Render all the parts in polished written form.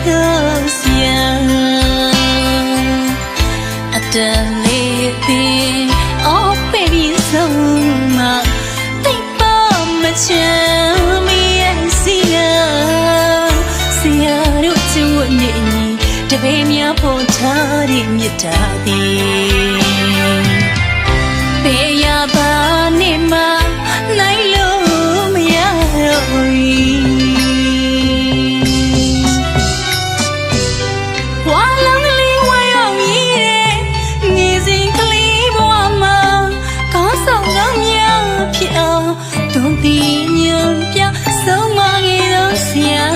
တော့စရာအတလေးသေးအော်ပဲပြီးဆုံးမတိတ်ပါမချမ်းမရဲ့စီယာတို့ချစ်ဝတ်နေတပည့်များပေါ်ထားတဲ့မြတ်တာသည်ဘေးရပါနေမှာနိုင်လို့မရတော့ဘူးဝါလောင်းကလေးဝါရောက်ရည်တဲ့နေစဉ်ကလေးဘဝမှာကောင်းဆောင်ကောင်းများဖြစ်အောင်တွန်းပြီးညွန်ပြဆုံးမခဲ့တော့ဆရာ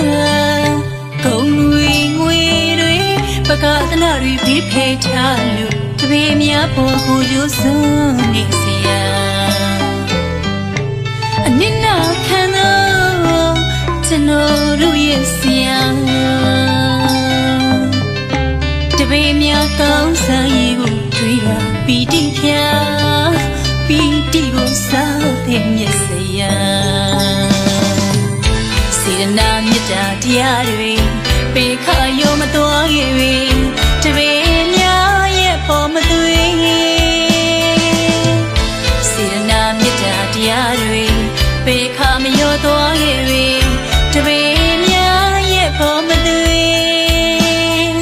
ကုန်တွေငွေတွေပကသနာတွေပြီးဖေးထားလို့တပည့်များပေါ်ကိုယူစွန်းနေစရာအနစ်နာခံတော့ကျွန်တော်တို့ရဲ့ဆရာတပည့်များကောင်းစားရည်ကိုတွေ့ပါပီတိဖြာပီတိကိုစားတဲ့မျက်စရာစေတနာမေတ္တာတရားတွေပေခါရောမတော်ခဲ့ပြီတပည့်များရဲ့ပေါ်မသွေးစေတနာမေတ္တာတရားတွေပေခါမရောတော်ခဲ့ပြီတပည့်များရဲ့ပေါ်မသွေး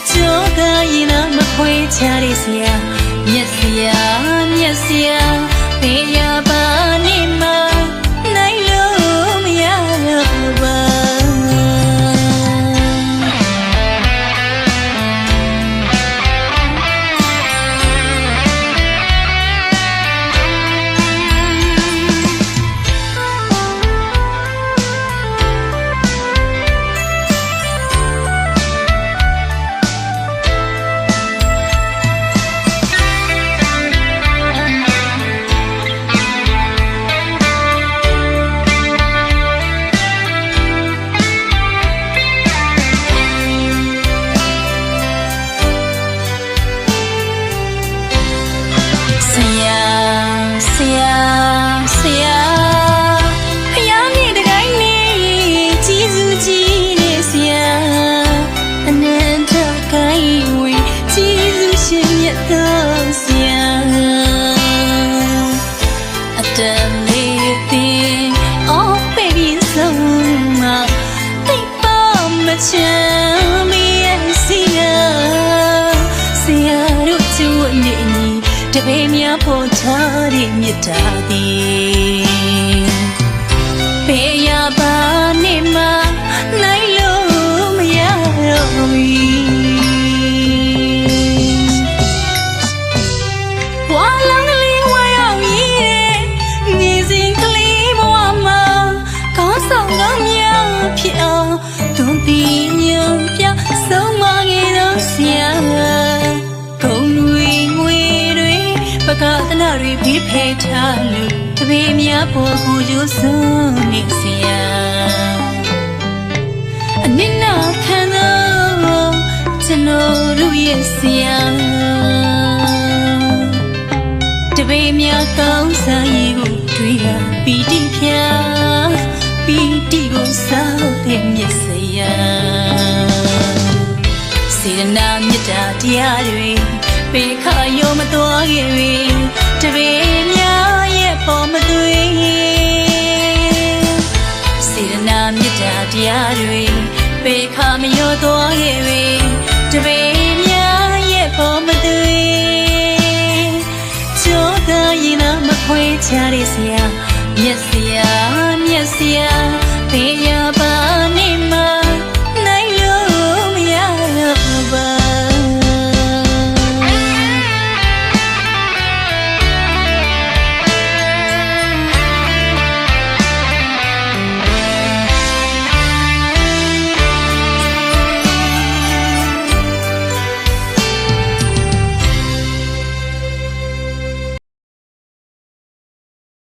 ကြောကရင်နာမခွေချရစရာမျက်စရာပေရပါနေမှာနိုင်လို့မရတော့ပါချမ်းမရဲ့စီယာတို့ချစ်ဝတ်နေတပည့်များပေါ်ထားတဲ့မြတ်တာသည်ဘေးရပါနေမှာနိုင်လို့မရတော့ဘူးဝါလောင်းကလေးဝါရောက်ရည်တဲ့နေစဉ်ကလေးဘဝမှာကောင်းဆောင်ကောင်းများဖြစ်အောင်တွန်းပြီးညွန်ပြဆုံးမခဲ့တော့ဆရာကုန်တွေငွေတွေပကသနာတွေပြီးဖေးထားလို့တပည့်များပေါ်ကိုယူစွန်းနေဆရာအနစ်နာခံတော့ကျွန်တော်တို့ရဲ့ဆရာတပည့်များကောင်းစားရည်ကိုတွေ့ပါပီတိဖြာပီတိကိုစားတဲ့မျက်စရာစေတနာမေတ္တာတရားတွေပေခါရောမတော်ခဲ့ပြီတပည့်များရဲ့ပေါ်မသွေးစေတနာမေတ္တာတရားတွေပေခါမရောတော်ခဲ့ပြီတပည့်များရဲ့ပေါ်မသွေးကြောကရင်နာမခွေချရစရာမျက်စရာ